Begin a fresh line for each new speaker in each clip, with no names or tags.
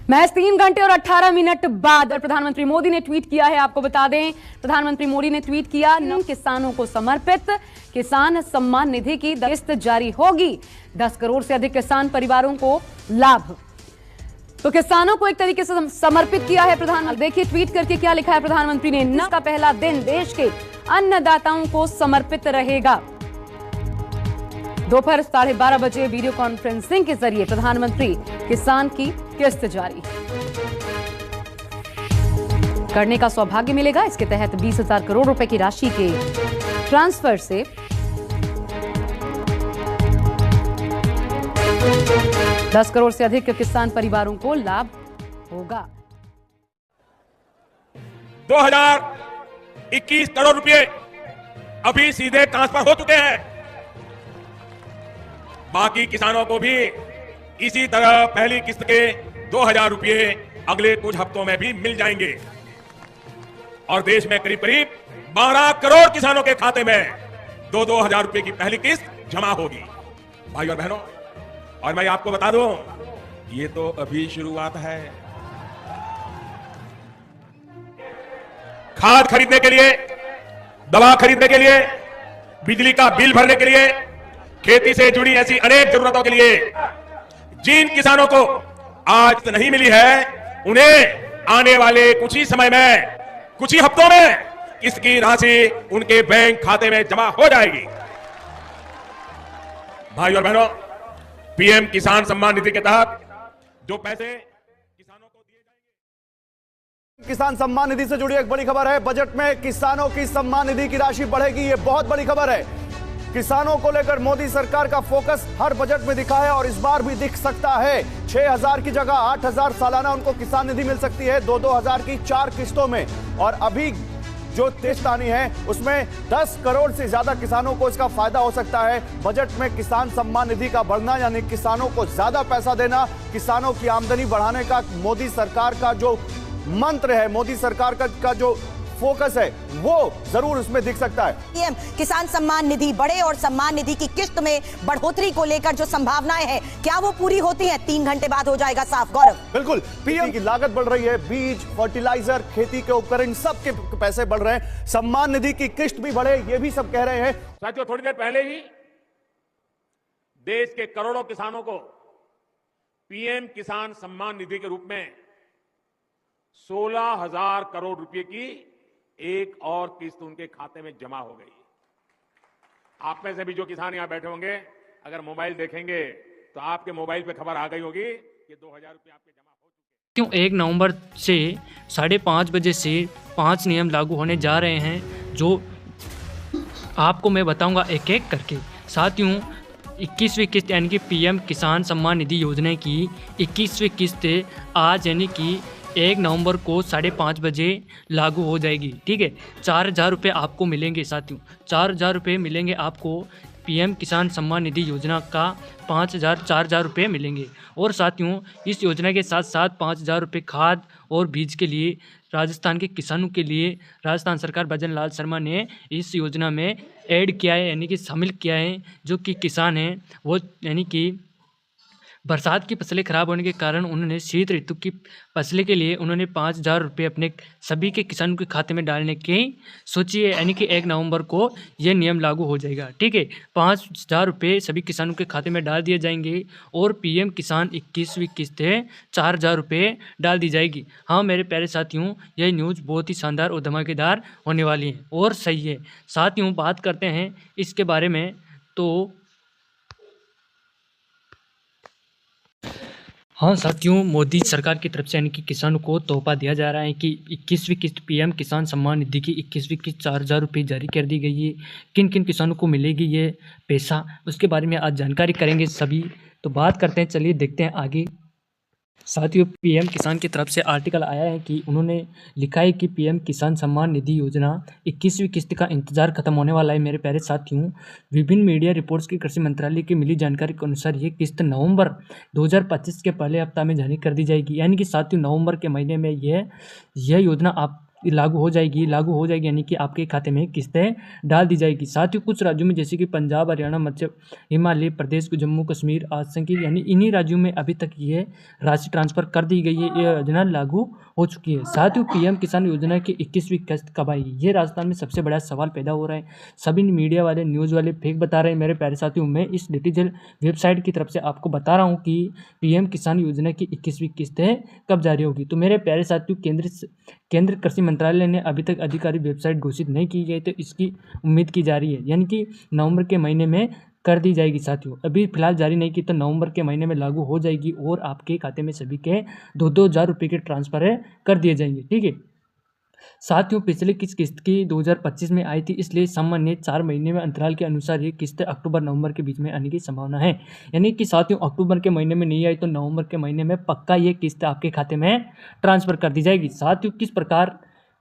महज 3 घंटे और 18 मिनट बाद प्रधानमंत्री मोदी ने ट्वीट किया है। आपको बता दें, प्रधानमंत्री मोदी ने ट्वीट किया, किसानों को समर्पित किसान सम्मान निधि की किस्त जारी होगी। 10 करोड़ से अधिक किसान परिवारों को लाभ। तो किसानों को एक तरीके से समर्पित किया है प्रधानमंत्री। देखिए ट्वीट करके क्या लिखा है प्रधानमंत्री ने। न का पहला दिन देश के अन्नदाताओं को समर्पित रहेगा। दोपहर 12:30 बजे वीडियो कॉन्फ्रेंसिंग के जरिए प्रधानमंत्री किसान की किस्त जारी करने का सौभाग्य मिलेगा। इसके तहत 20,000 करोड़ रुपए की राशि के ट्रांसफर से 10 करोड़ से अधिक किसान परिवारों को लाभ होगा।
2021 करोड़ रुपए अभी सीधे ट्रांसफर हो चुके हैं। बाकी किसानों को भी इसी तरह पहली किस्त के 2,000 रुपए अगले कुछ हफ्तों में भी मिल जाएंगे और देश में करीब करीब 12 करोड़ किसानों के खाते में 2,000 रुपए की पहली किस्त जमा होगी। भाई और बहनों, और मैं आपको बता दूं, ये तो अभी शुरुआत है। खाद खरीदने के लिए, दवा खरीदने के लिए, बिजली का बिल भरने के लिए, खेती से जुड़ी ऐसी अनेक जरूरतों के लिए जिन किसानों को आज नहीं मिली है, उन्हें आने वाले कुछ ही समय में, कुछ ही हफ्तों में इसकी राशि उनके बैंक खाते में जमा हो जाएगी। भाई और बहनों, पीएम किसान सम्मान निधि के तहत जो पैसे किसानों को दिए जाएंगे।
किसान सम्मान निधि से जुड़ी एक बड़ी खबर है। बजट में किसानों की सम्मान निधि की राशि बढ़ेगी। यह बहुत बड़ी खबर है। किसानों को लेकर मोदी सरकार का फोकस हर बजट में दिखा है और इस बार भी दिख सकता है। 6,000 की जगह 8,000 सालाना उनको किसान निधि मिल सकती है, 2-2 हजार की 4 किस्तों में। और अभी जो किस्त आनी है उसमें 10 करोड़ से ज्यादा किसानों को इसका फायदा हो सकता है। बजट में किसान सम्मान निधि का बढ़ना यानी किसानों को ज्यादा पैसा देना, किसानों की आमदनी बढ़ाने का मोदी सरकार का जो मंत्र है, मोदी सरकार का जो फोकस है, वो जरूर उसमें दिख सकता है।
पीएम किसान सम्मान निधि बढ़े और सम्मान निधि की किस्त में बढ़ोतरी को लेकर जो संभावनाएं हैं, क्या वो पूरी होती हैं? 3 घंटे बाद हो जाएगा साफ। गौरव,
बिल्कुल, पीएम की लागत बढ़ रही है, बीज, फर्टिलाइजर, खेती के उपकरण, सबके पैसे बढ़ रहे हैं। सम्मान निधि की किस्त भी बढ़े, ये भी सब कह रहे हैं।
साथियों, थोड़ी देर पहले ही देश के करोड़ों किसानों को पीएम किसान सम्मान निधि के रूप में 16,000 करोड़ रुपए की एक और किस्त उनके खाते में जमा हो गई। आप में से भी जो किसान यहां बैठे होंगे, अगर मोबाइल देखेंगे तो आपके मोबाइल पे खबर आ गई होगी कि 2,000 रुपए आपके जमा हो चुके हैं।
1 नवंबर से 5:30 बजे से 5 नियम लागू होने जा रहे हैं, जो आपको मैं बताऊंगा एक एक करके। साथियों, 21वीं किस्त यानी कि पीएम किसान सम्मान निधि योजना की 21वीं किस्त आज यानी कि 1 नवंबर को 5:30 बजे लागू हो जाएगी। ठीक है, 4,000 रुपये आपको मिलेंगे। साथियों, 4,000 रुपये मिलेंगे आपको। पीएम किसान सम्मान निधि योजना का 4,000 रुपये मिलेंगे। और साथियों, इस योजना के साथ साथ 5,000 रुपये खाद और बीज के लिए राजस्थान के किसानों के लिए राजस्थान सरकार भजन लाल शर्मा ने इस योजना में ऐड किया है, यानी कि शामिल किया है। जो कि किसान हैं वो यानी कि बरसात की फसलें खराब होने के कारण उन्होंने शीत ऋतु की फसलें के लिए उन्होंने 5,000 रुपये अपने सभी के किसानों के खाते में डालने की सोची है। यानी कि 1 नवंबर को यह नियम लागू हो जाएगा। ठीक है, 5,000 रुपये सभी किसानों के खाते में डाल दिए जाएंगे और पीएम किसान 21वीं किस्त है 4,000 रुपये डाल दी जाएगी। हाँ मेरे प्यारे साथियों, यह न्यूज़ बहुत ही शानदार और धमाकेदार होने वाली है और सही है। साथियों, बात करते हैं इसके बारे में। तो हाँ साथियों, मोदी सरकार की तरफ से यानी कि किसानों को तोहफा दिया जा रहा है कि 21वीं किस्त पीएम किसान सम्मान निधि की 21वीं किस्त 4,000 रुपये जारी कर दी गई है। किन किन किसानों को मिलेगी ये पैसा, उसके बारे में आज जानकारी करेंगे सभी। तो बात करते हैं, चलिए देखते हैं आगे। साथियों, पीएम किसान की तरफ से आर्टिकल आया है कि उन्होंने लिखा है कि पीएम किसान सम्मान निधि योजना 21वीं किस्त का इंतजार खत्म होने वाला है। मेरे प्यारे साथियों, विभिन्न मीडिया रिपोर्ट्स की कृषि मंत्रालय की मिली जानकारी के अनुसार ये किस्त नवंबर 2025 के पहले हफ्ता में जारी कर दी जाएगी। यानी कि साथियों, नवंबर के महीने में यह योजना आप लागू हो जाएगी यानी कि आपके खाते में किस्तें डाल दी जाएगी। साथ ही कुछ राज्यों में जैसे कि पंजाब, हरियाणा, मध्य हिमालय प्रदेश, जम्मू कश्मीर, आसाम की यानी इन्हीं राज्यों में अभी तक ये राशि ट्रांसफर कर दी गई है। ये योजना लागू हो चुकी है। साथ ही पीएम किसान योजना की 21वीं किस्त कब आएगी, ये राजस्थान में सबसे बड़ा सवाल पैदा हो रहा है। सभी मीडिया वाले, न्यूज़ वाले फेक बता रहे हैं। मेरे प्यारे साथियों, मैं इस डिजिटल वेबसाइट की तरफ से आपको बता रहा हूँ कि पीएम किसान योजना की 21वीं किस्त कब जारी होगी। तो मेरे प्यारे साथियों, केंद्र कृषि मंत्रालय ने अभी तक आधिकारिक वेबसाइट घोषित नहीं की गई, तो इसकी उम्मीद की जा रही है, यानी कि नवंबर के महीने में कर दी जाएगी। साथियों, अभी फिलहाल जारी नहीं की, तो नवंबर के महीने में लागू हो जाएगी और आपके खाते में सभी के 2-2 हज़ार रुपये के ट्रांसफर कर दिए जाएंगे। ठीक है साथियों, पिछले किस्त की 2025 में आई थी, इसलिए सामान्य 4 महीने में अंतराल के अनुसार ये किस्त अक्टूबर-नवंबर के बीच में आने की संभावना है। यानी कि साथियों, अक्टूबर के महीने में नहीं आई तो नवंबर के महीने में पक्का ये किस्त आपके खाते में ट्रांसफर कर दी जाएगी। साथियों,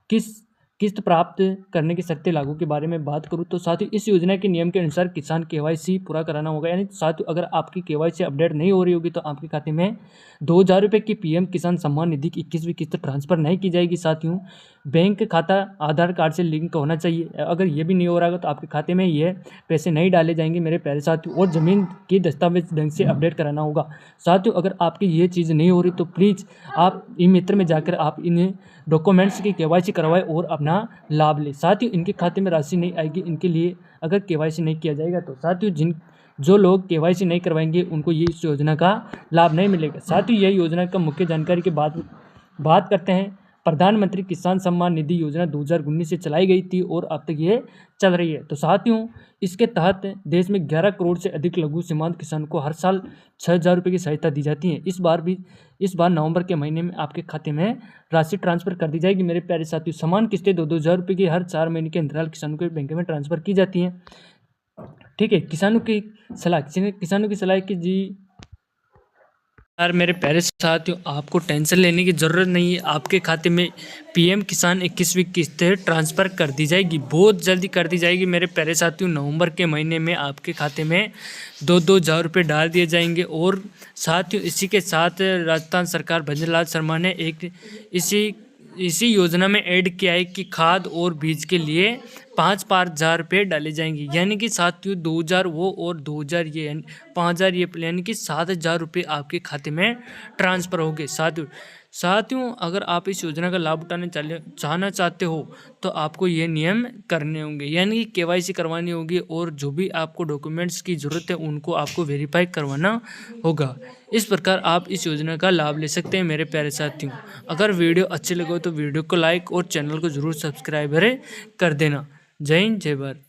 किस किस्त प्राप्त करने की शर्तें लागू के बारे में बात करूं तो साथियों, इस योजना के नियम के अनुसार किसान केवाईसी पूरा कराना होगा। यानी साथियों, अगर आपकी केवाईसी अपडेट नहीं हो रही होगी तो आपके खाते में 2,000 रुपये की पीएम किसान सम्मान निधि की 21वीं किस्त ट्रांसफर नहीं की जाएगी। साथियों, बैंक खाता आधार कार्ड से लिंक होना चाहिए। अगर ये भी नहीं हो रहा है तो आपके खाते में ये पैसे नहीं डाले जाएंगे मेरे प्यारे साथियों। और ज़मीन की दस्तावेज ढंग से अपडेट कराना होगा। साथियों, अगर आपकी ये चीज़ नहीं हो रही तो प्लीज़ आप ई मित्र में जाकर आप इन डॉक्यूमेंट्स की केवाईसी करवाएं और अपना लाभ लें। साथियों, इनके खाते में राशि नहीं आएगी इनके लिए अगर केवाईसी नहीं किया जाएगा तो। साथियों, जो लोग केवाईसी नहीं करवाएंगे उनको ये इस योजना का लाभ नहीं मिलेगा। साथियों, यह योजना का मुख्य जानकारी की बात करते हैं। प्रधानमंत्री किसान सम्मान निधि योजना 2019 से चलाई गई थी और अब तक ये चल रही है। तो साथियों, इसके तहत देश में 11 करोड़ से अधिक लघु सीमांत किसानों को हर साल 6,000 रुपये की सहायता दी जाती है। इस बार नवंबर के महीने में आपके खाते में राशि ट्रांसफर कर दी जाएगी मेरे प्यारे साथियों। समान किस्तें 2-2 हज़ार रुपये की हर 4 महीने के अंतराल किसानों के बैंक में ट्रांसफर की जाती हैं। ठीक है, किसानों की सलाह की जी यार मेरे प्यारे साथियों, आपको टेंशन लेने की ज़रूरत नहीं है। आपके खाते में पीएम किसान 21वीं किस्त ट्रांसफ़र कर दी जाएगी, बहुत जल्दी कर दी जाएगी मेरे प्यारे साथियों। नवंबर के महीने में आपके खाते में 2-2 हज़ार रुपये डाल दिए जाएंगे। और साथियों, इसी के साथ राजस्थान सरकार भंवर लाल शर्मा ने एक इसी योजना में ऐड किया है कि खाद और बीज के लिए 5-5 हज़ार रुपये डाले जाएंगे। यानी कि साथियों, 2,000 वो और 2,000 ये, यानी 5,000 ये, यानी कि 7,000 रुपये आपके खाते में ट्रांसफ़र होंगे। साथियों, अगर आप इस योजना का लाभ चाहना चाहते हो तो आपको ये नियम करने होंगे, यानी कि केवाईसी करवानी होगी और जो भी आपको डॉक्यूमेंट्स की ज़रूरत है उनको आपको वेरीफाई करवाना होगा। इस प्रकार आप इस योजना का लाभ ले सकते हैं मेरे प्यारे साथियों। अगर वीडियो अच्छी लगे तो वीडियो को लाइक और चैनल को ज़रूर सब्सक्राइब कर देना। जय हिंद, जय भारत।